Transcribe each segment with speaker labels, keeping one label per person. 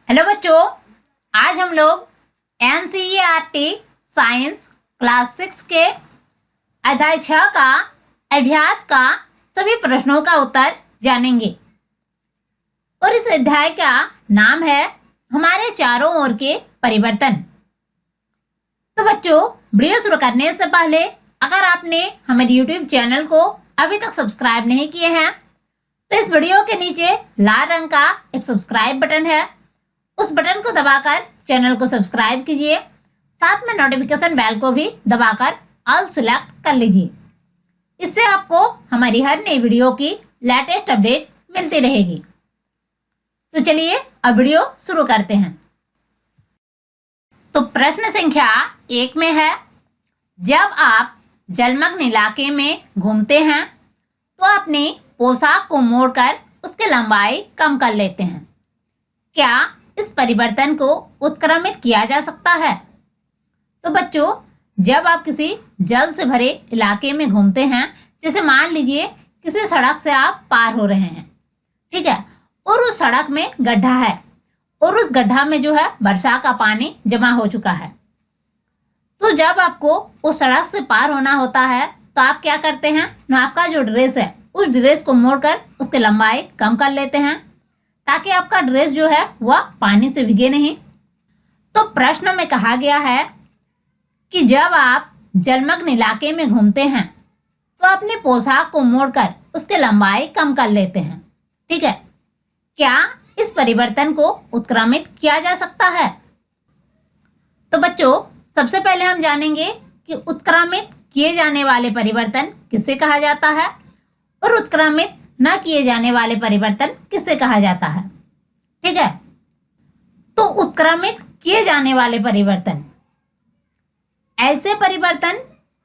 Speaker 1: Hello बच्चों, आज हम लोग एनसीईआरटी साइंस क्लास 6 के अध्याय 6 का अभ्यास का सभी प्रश्नों का उत्तर जानेंगे। और इस अध्याय का नाम है हमारे चारों ओर के परिवर्तन। तो बच्चों, वीडियो शुरू करने से पहले अगर आपने हमारे यूट्यूब चैनल को अभी तक सब्सक्राइब नहीं किए हैं तो इस वीडियो के नीचे लाल रंग का एक सब्सक्राइब बटन है, उस बटन को दबाकर चैनल को सब्सक्राइब कीजिए। साथ में नोटिफिकेशन बेल को भी दबाकर ऑल सिलेक्ट कर लीजिए। इससे आपको हमारी हर नई वीडियो की लेटेस्ट अपडेट मिलती रहेगी। तो चलिए अब वीडियो शुरू करते हैं। तो प्रश्न संख्या 1 में है, जब आप जलमग्न इलाके में घूमते हैं तो अपनी पोशाक को मोड़कर उसकी लंबाई कम कर लेते हैं। क्या इस परिवर्तन को उत्क्रमित किया जा सकता है? तो बच्चों, जब आप किसी जल से भरे इलाके में घूमते हैं, जैसे मान लीजिए किसी सड़क से आप पार हो रहे हैं, ठीक है, और उस सड़क में गड्ढा है और उस गड्ढा में जो है वर्षा का पानी जमा हो चुका है। तो जब आपको उस सड़क से पार होना होता है तो आप क्या करते हैं ना, आपका जो ड्रेस है उस ड्रेस को मोड़कर उसकी लंबाई कम कर लेते हैं ताकि आपका ड्रेस जो है वह पानी से भीगे नहीं। तो प्रश्न में कहा गया है कि जब आप जलमग्न इलाके में घूमते हैं तो अपने पोशाक को मोड़कर उसकी लंबाई कम कर लेते हैं, ठीक है। क्या इस परिवर्तन को उत्क्रमित किया जा सकता है? तो बच्चों, सबसे पहले हम जानेंगे कि उत्क्रमित किए जाने वाले परिवर्तन किसे कहा जाता है और उत्क्रमित न किए जाने वाले परिवर्तन किसे कहा जाता है, ठीक है। तो उत्क्रमित किए जाने वाले परिवर्तन ऐसे परिवर्तन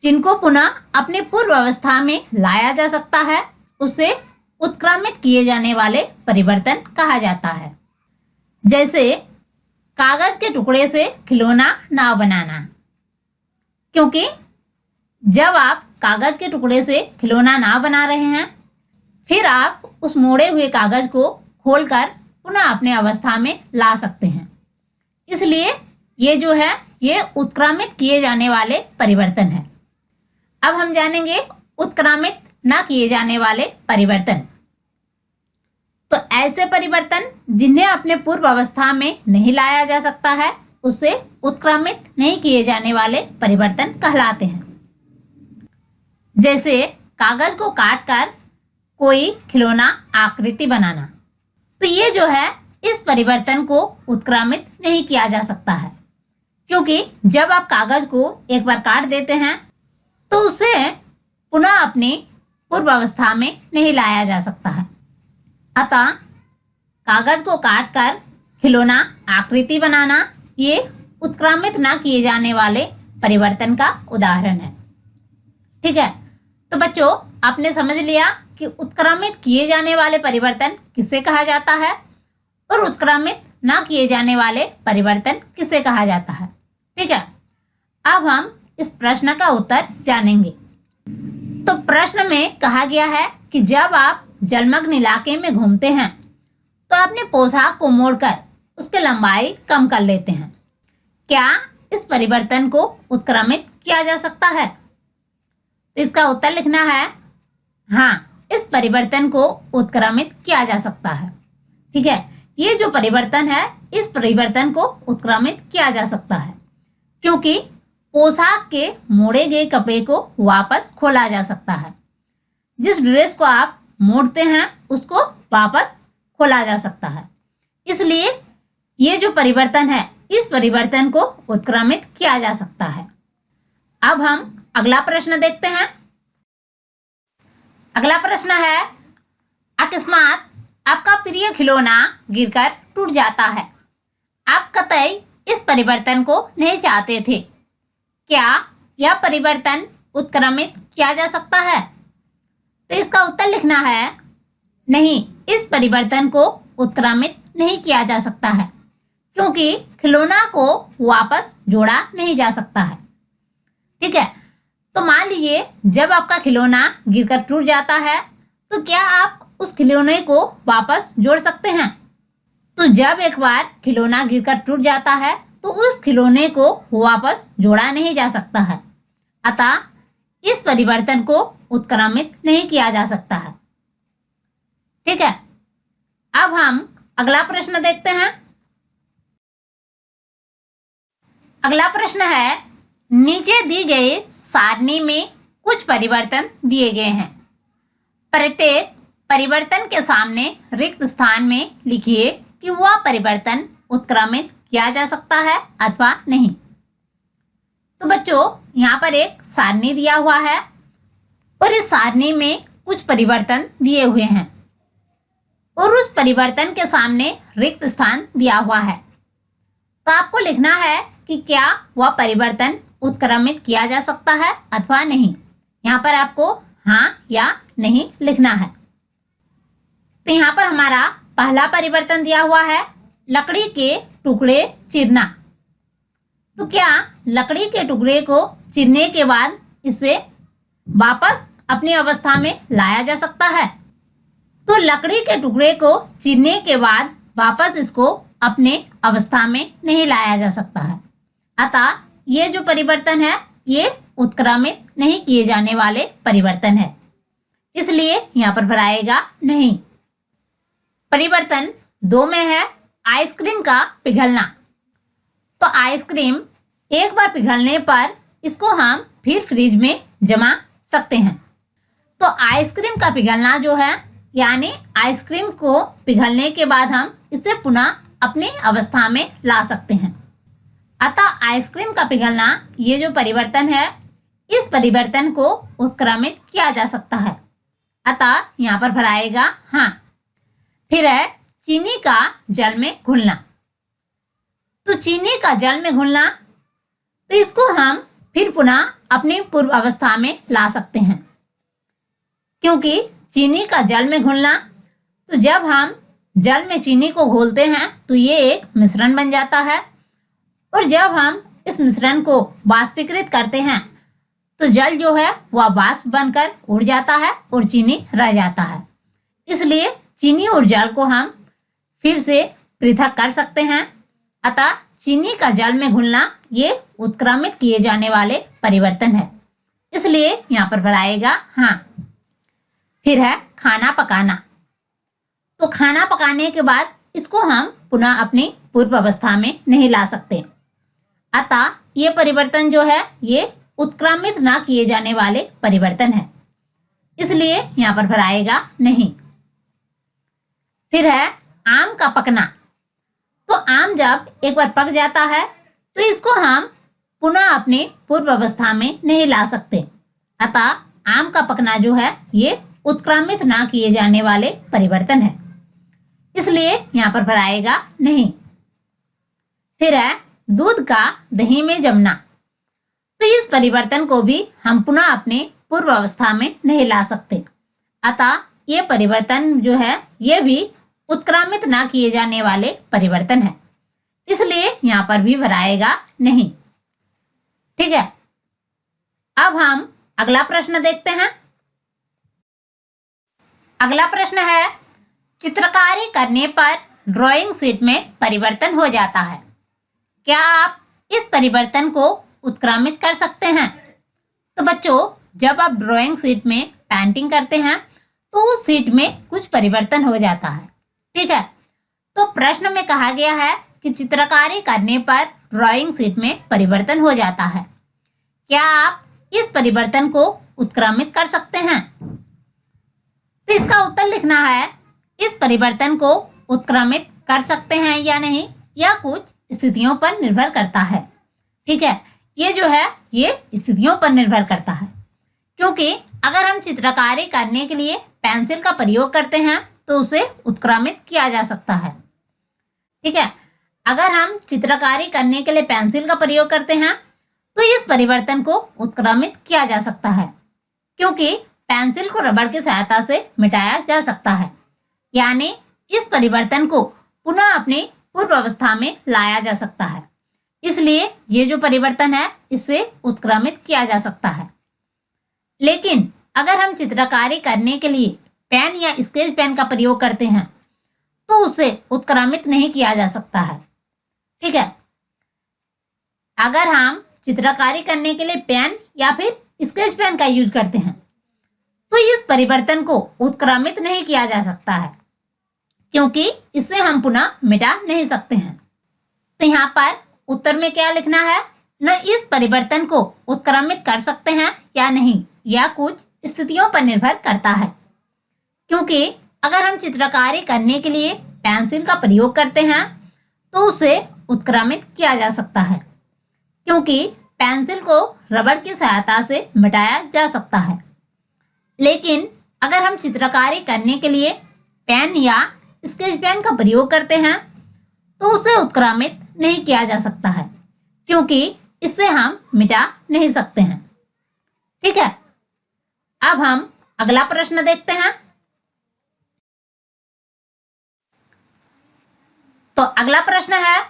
Speaker 1: जिनको पुनः अपने पूर्व अवस्था में लाया जा सकता है, उसे उत्क्रमित किए जाने वाले परिवर्तन कहा जाता है। जैसे कागज के टुकड़े से खिलौना नाव बनाना, क्योंकि जब आप कागज के टुकड़े से खिलौना नाव बना रहे हैं, फिर आप उस मोड़े हुए कागज को खोलकर पुनः अपने अवस्था में ला सकते हैं। इसलिए ये जो है ये उत्क्रमित किए जाने वाले परिवर्तन है। अब हम जानेंगे उत्क्रमित न किए जाने वाले परिवर्तन। तो ऐसे परिवर्तन जिन्हें अपने पूर्व अवस्था में नहीं लाया जा सकता है, उसे उत्क्रमित नहीं किए जाने वाले परिवर्तन कहलाते हैं। जैसे कागज को काटकर कोई खिलौना आकृति बनाना, तो ये जो है इस परिवर्तन को उत्क्रमित नहीं किया जा सकता है, क्योंकि जब आप कागज को एक बार काट देते हैं तो उसे पुनः अपनी पूर्व अवस्था में नहीं लाया जा सकता है। अतः कागज को काटकर खिलौना आकृति बनाना ये उत्क्रमित न किए जाने वाले परिवर्तन का उदाहरण है, ठीक है। तो बच्चों, आपने समझ लिया कि उत्क्रमित किए जाने वाले परिवर्तन किसे कहा जाता है और उत्क्रमित न किए जाने वाले परिवर्तन किसे कहा जाता है, ठीक है। अब हम इस प्रश्न का उत्तर जानेंगे। तो प्रश्न में कहा गया है कि जब आप जलमग्न इलाके में घूमते हैं तो अपने पोशाक को मोड़कर उसकी लंबाई कम कर लेते हैं। क्या इस परिवर्तन को उत्क्रमित किया जा सकता है? तो इसका उत्तर लिखना है हाँ, इस परिवर्तन को उत्क्रमित किया जा सकता है, ठीक है। ये जो परिवर्तन है, इस परिवर्तन को उत्क्रमित किया जा सकता है क्योंकि पोशाक के मोड़े गए कपड़े को वापस खोला जा सकता है। जिस ड्रेस को आप मोड़ते हैं उसको वापस खोला जा सकता है। इसलिए ये जो परिवर्तन है, इस परिवर्तन को उत्क्रमित किया जा सकता है। अब हम अगला प्रश्न देखते हैं। अगला प्रश्न है, अकस्मात आपका प्रिय खिलौना गिरकर टूट जाता है। आप कतई इस परिवर्तन को नहीं चाहते थे। क्या यह परिवर्तन उत्क्रमित किया जा सकता है? तो इसका उत्तर लिखना है नहीं, इस परिवर्तन को उत्क्रमित नहीं किया जा सकता है क्योंकि खिलौना को वापस जोड़ा नहीं जा सकता है, ठीक है। तो मान लीजिए जब आपका खिलौना गिरकर टूट जाता है तो क्या आप उस खिलौने को वापस जोड़ सकते हैं? तो जब एक बार खिलौना गिरकर टूट जाता है तो उस खिलौने को वापस जोड़ा नहीं जा सकता है, अतः इस परिवर्तन को उत्क्रमित नहीं किया जा सकता है। ठीक है, अब हम अगला प्रश्न देखते हैं। अगला प्रश्न है, नीचे दी गई सारणी में कुछ परिवर्तन दिए गए हैं। प्रत्येक परिवर्तन के सामने रिक्त स्थान में लिखिए कि वह परिवर्तन उत्क्रमित किया जा सकता है अथवा नहीं। तो बच्चों, यहाँ पर एक सारणी दिया हुआ है और इस सारणी में कुछ परिवर्तन दिए हुए हैं और उस परिवर्तन के सामने रिक्त स्थान दिया हुआ है। तो आपको लिखना है कि क्या वह परिवर्तन उत्क्रमित किया जा सकता है अथवा नहीं। यहाँ पर आपको हाँ या नहीं लिखना है। तो यहाँ पर हमारा पहला परिवर्तन दिया हुआ है, लकड़ी के टुकड़े चीरना। तो क्या लकड़ी के टुकड़े को चीरने के बाद इसे वापस अपनी अवस्था में लाया जा सकता है? तो लकड़ी के टुकड़े को चीरने के बाद वापस इसको अपने अवस्था में नहीं लाया जा सकता है, अतः ये जो परिवर्तन है ये उत्क्रमित नहीं किए जाने वाले परिवर्तन है, इसलिए यहाँ पर भराएगा नहीं। परिवर्तन 2 में है, आइसक्रीम का पिघलना। तो आइसक्रीम एक बार पिघलने पर इसको हम फिर फ्रिज में जमा सकते हैं। तो आइसक्रीम का पिघलना जो है, यानी आइसक्रीम को पिघलने के बाद हम इसे पुनः अपनी अवस्था में ला सकते हैं, अतः आइसक्रीम का पिघलना ये जो परिवर्तन है इस परिवर्तन को उत्क्रमित किया जा सकता है, अतः यहाँ पर भराएगा हाँ। फिर है चीनी का जल में घुलना। तो चीनी का जल में घुलना, तो इसको हम फिर पुनः अपनी पूर्व अवस्था में ला सकते हैं, क्योंकि चीनी का जल में घुलना, तो जब हम जल में चीनी को घोलते हैं तो ये एक मिश्रण बन जाता है और जब हम इस मिश्रण को वाष्पीकृत करते हैं तो जल जो है वह वाष्प बनकर उड़ जाता है और चीनी रह जाता है। इसलिए चीनी और जल को हम फिर से पृथक कर सकते हैं, अतः चीनी का जल में घुलना ये उत्क्रमित किए जाने वाले परिवर्तन है, इसलिए यहाँ पर भराएगा हाँ। फिर है खाना पकाना। तो खाना पकाने के बाद इसको हम पुनः अपनी पूर्व अवस्था में नहीं ला सकते, अतः ये परिवर्तन जो है ये उत्क्रमित ना किए जाने वाले परिवर्तन है, इसलिए यहाँ पर भराएगा नहीं। फिर है आम का पकना। तो आम जब एक बार पक जाता है तो इसको हम पुनः अपनी पूर्व अवस्था में नहीं ला सकते, अतः आम का पकना जो है ये उत्क्रमित ना किए जाने वाले परिवर्तन है, इसलिए यहाँ पर भराएगा नहीं। फिर है दूध का दही में जमना। तो इस परिवर्तन को भी हम पुनः अपने पूर्व अवस्था में नहीं ला सकते, अतः ये परिवर्तन जो है ये भी उत्क्रमित ना किए जाने वाले परिवर्तन है, इसलिए यहाँ पर भी भराएगा नहीं। ठीक है, अब हम अगला प्रश्न देखते हैं। अगला प्रश्न है, चित्रकारी करने पर ड्राइंग शीट में परिवर्तन हो जाता है, क्या आप इस परिवर्तन को उत्क्रमित कर सकते हैं? तो बच्चों, जब आप ड्राइंग शीट में पेंटिंग करते हैं तो उस शीट में कुछ परिवर्तन हो जाता है। ठीक है, तो प्रश्न में कहा गया है कि चित्रकारी करने पर ड्राइंग शीट में परिवर्तन हो जाता है, क्या आप इस परिवर्तन को उत्क्रमित कर सकते हैं? तो इसका उत्तर लिखना है, इस परिवर्तन को उत्क्रमित कर सकते हैं या नहीं, या कुछ स्थितियों पर निर्भर करता है। ठीक है, ये जो है ये स्थितियों पर निर्भर करता है, क्योंकि अगर हम चित्रकारी करने के लिए पेंसिल का प्रयोग करते हैं तो उसे उत्क्रमित किया जा सकता है। ठीक है, अगर हम चित्रकारी करने के लिए पेंसिल का प्रयोग करते हैं तो इस परिवर्तन को उत्क्रमित किया जा सकता है, क्योंकि पेंसिल को रबड़ की सहायता से मिटाया जा सकता है, यानी इस परिवर्तन को पुनः अपनी पूर्व अवस्था में लाया जा सकता है, इसलिए ये जो परिवर्तन है इससे उत्क्रमित किया जा सकता है। लेकिन अगर हम चित्रकारी करने के लिए पेन या स्केच पेन का प्रयोग करते हैं तो उसे उत्क्रमित नहीं किया जा सकता है। ठीक है। अगर हम चित्रकारी करने के लिए पेन या फिर स्केच पेन का यूज करते हैं तो इस परिवर्तन को उत्क्रमित नहीं किया जा सकता है, क्योंकि इसे हम पुनः मिटा नहीं सकते हैं। तो यहाँ पर उत्तर में क्या लिखना है, न इस परिवर्तन को उत्क्रमित कर सकते हैं या नहीं, यह कुछ स्थितियों पर निर्भर करता है। क्योंकि अगर हम चित्रकारी करने के लिए पेंसिल का प्रयोग करते हैं तो उसे उत्क्रमित किया जा सकता है, क्योंकि पेंसिल को रबड़ की सहायता से मिटाया जा सकता है। लेकिन अगर हम चित्रकारी करने के लिए पेन या स्केच पेन का प्रयोग करते हैं तो उसे उत्क्रमित नहीं किया जा सकता है, क्योंकि इससे हम मिटा नहीं सकते हैं। ठीक है। अब हम अगला प्रश्न देखते हैं। तो अगला प्रश्न है,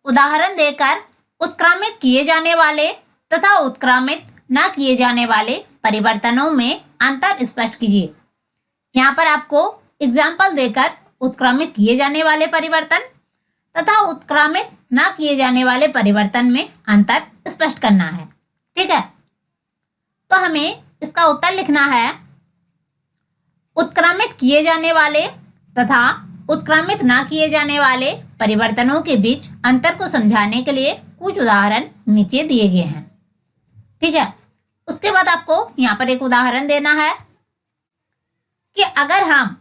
Speaker 1: उदाहरण देकर उत्क्रमित किए जाने वाले तथा उत्क्रमित न किए जाने वाले परिवर्तनों में अंतर स्पष्ट कीजिए। यहाँ पर आपको एग्जाम्पल देकर उत्क्रमित किए जाने वाले परिवर्तन तथा उत्क्रमित न किए जाने वाले परिवर्तन में अंतर स्पष्ट करना है। ठीक है। तो हमें इसका उत्तर लिखना है, उत्क्रमित किए जाने वाले तथा उत्क्रमित न किए जाने वाले परिवर्तनों के बीच अंतर को समझाने के लिए कुछ उदाहरण नीचे दिए गए हैं। ठीक है। उसके बाद आपको यहाँ पर एक उदाहरण देना है कि अगर हम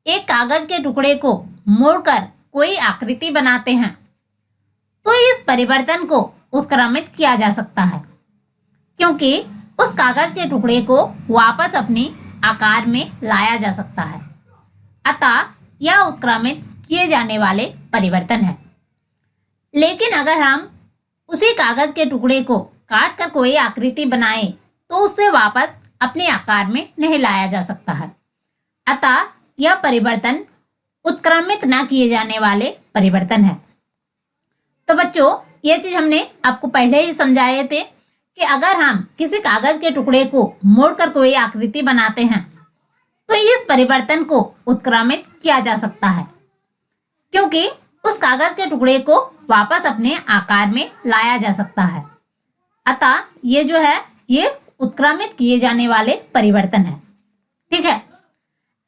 Speaker 1: एक कागज के टुकड़े को मोड़कर कोई आकृति बनाते हैं तो इस परिवर्तन को उत्क्रमित किया जा सकता है, क्योंकि उस कागज के टुकड़े को वापस अपने आकार में लाया जा सकता है। अतः यह उत्क्रमित किए जाने वाले परिवर्तन है। लेकिन अगर हम उसी कागज के टुकड़े को काट कर कोई आकृति बनाए तो उसे वापस अपने आकार में नहीं लाया जा सकता है। अतः यह परिवर्तन उत्क्रमित न किए जाने वाले परिवर्तन है। तो बच्चों, ये चीज हमने आपको पहले ही समझाए थे कि अगर हम किसी कागज के टुकड़े को मोड़कर कोई आकृति बनाते हैं तो इस परिवर्तन को उत्क्रमित किया जा सकता है, क्योंकि उस कागज के टुकड़े को वापस अपने आकार में लाया जा सकता है। अतः ये जो है ये उत्क्रमित किए जाने वाले परिवर्तन है। ठीक है।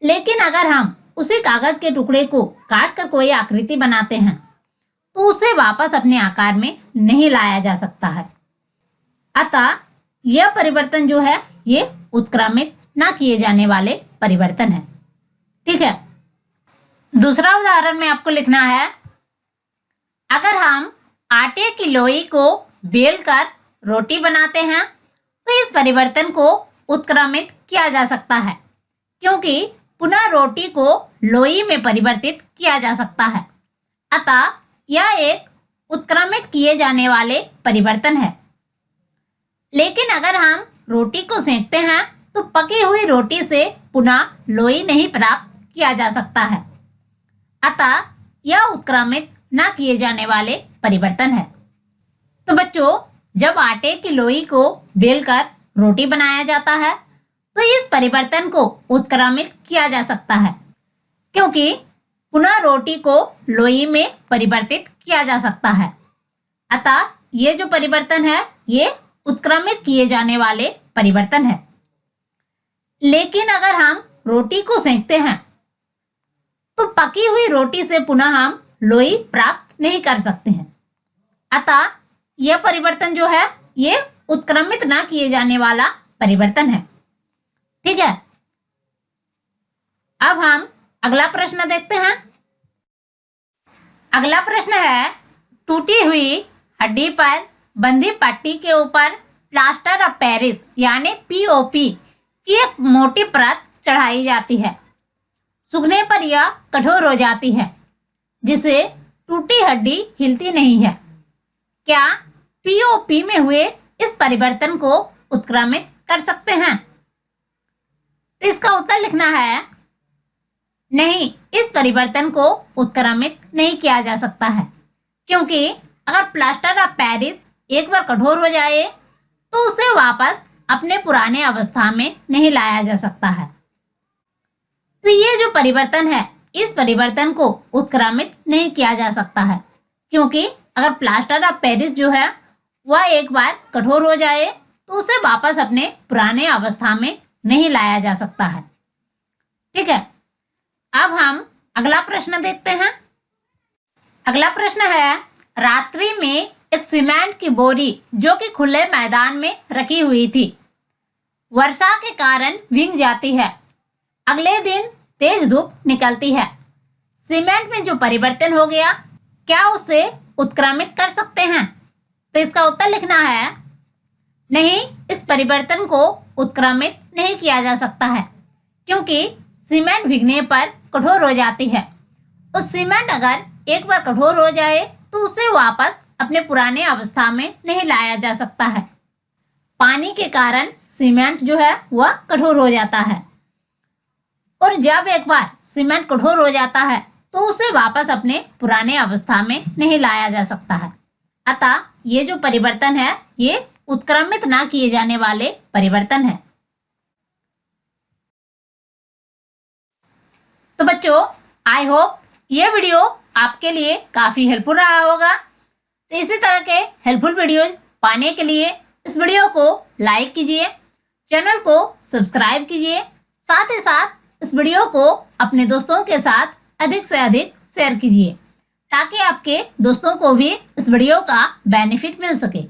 Speaker 1: लेकिन अगर हम उसी कागज के टुकड़े को काट कर कोई आकृति बनाते हैं तो उसे वापस अपने आकार में नहीं लाया जा सकता है। अतः यह परिवर्तन जो है ये उत्क्रमित न किए जाने वाले परिवर्तन है। ठीक है। दूसरा उदाहरण में आपको लिखना है, अगर हम आटे की लोई को बेलकर रोटी बनाते हैं तो इस परिवर्तन को उत्क्रमित किया जा सकता है, क्योंकि पुनः रोटी को लोई में परिवर्तित किया जा सकता है। अतः यह एक उत्क्रमित किए जाने वाले परिवर्तन है। लेकिन अगर हम रोटी को सेंकते हैं तो पकी हुई रोटी से पुनः लोई नहीं प्राप्त किया जा सकता है। अतः यह उत्क्रमित न किए जाने वाले परिवर्तन है। तो बच्चों, जब आटे की लोई को बेलकर रोटी बनाया जाता है तो इस परिवर्तन को उत्क्रमित किया जा सकता है, क्योंकि पुनः रोटी को लोई में परिवर्तित किया जा सकता है। अतः ये जो परिवर्तन है ये उत्क्रमित किए जाने वाले परिवर्तन है। लेकिन अगर हम रोटी को सेंकते हैं तो पकी हुई रोटी से पुनः हम लोई प्राप्त नहीं कर सकते हैं। अतः यह परिवर्तन जो है ये उत्क्रमित ना किए जाने वाला परिवर्तन है। ठीक है। अब हम अगला प्रश्न देखते हैं। अगला प्रश्न है, टूटी हुई हड्डी पर बंधी पट्टी के ऊपर प्लास्टर ऑफ पेरिस यानी पीओपी की एक मोटी परत चढ़ाई जाती है। सूखने पर यह कठोर हो जाती है, जिससे टूटी हड्डी हिलती नहीं है। क्या पीओपी में हुए इस परिवर्तन को उत्क्रमित कर सकते हैं? तो इसका उत्तर लिखना है, नहीं, इस परिवर्तन को उत्क्रमित नहीं किया जा सकता है, क्योंकि अगर प्लास्टर ऑफ पेरिस एक बार कठोर हो जाए तो उसे वापस अपने पुराने अवस्था में नहीं लाया जा सकता है। तो ये जो परिवर्तन है इस परिवर्तन को उत्क्रमित नहीं किया जा सकता है, क्योंकि अगर प्लास्टर ऑफ पेरिस जो है वह एक बार कठोर हो जाए तो उसे वापस अपने पुराने अवस्था में नहीं लाया जा सकता है। ठीक है, अब हम अगला प्रश्न देखते हैं। अगला प्रश्न है, रात्रि में एक सीमेंट की बोरी जो कि खुले मैदान में रखी हुई थी, वर्षा के कारण भीग जाती है। अगले दिन तेज धूप निकलती है। सीमेंट में जो परिवर्तन हो गया, क्या उसे उत्क्रमित कर सकते हैं? तो इसका उत्तर लिखना है नहीं, इस परिवर्तन को उत्क्रमित नहीं किया जा सकता है, क्योंकि सीमेंट भीगने पर कठोर हो जाती है। उस सीमेंट अगर एक बार कठोर हो जाए तो उसे वापस अपने पुराने अवस्था में नहीं लाया जा सकता है। पानी के कारण सीमेंट जो है वह कठोर हो जाता है, और जब एक बार सीमेंट कठोर हो जाता है तो उसे वापस अपने पुराने अवस्था में नहीं लाया जा सकता है। अतः ये जो परिवर्तन है ये उत्क्रमित ना किए जाने वाले परिवर्तन है। तो बच्चों, आई होप ये वीडियो आपके लिए काफ़ी हेल्पफुल रहा होगा। तो इसी तरह के हेल्पफुल वीडियोज पाने के लिए इस वीडियो को लाइक कीजिए, चैनल को सब्सक्राइब कीजिए, साथ ही साथ इस वीडियो को अपने दोस्तों के साथ अधिक से अधिक शेयर कीजिए, ताकि आपके दोस्तों को भी इस वीडियो का बेनिफिट मिल सके।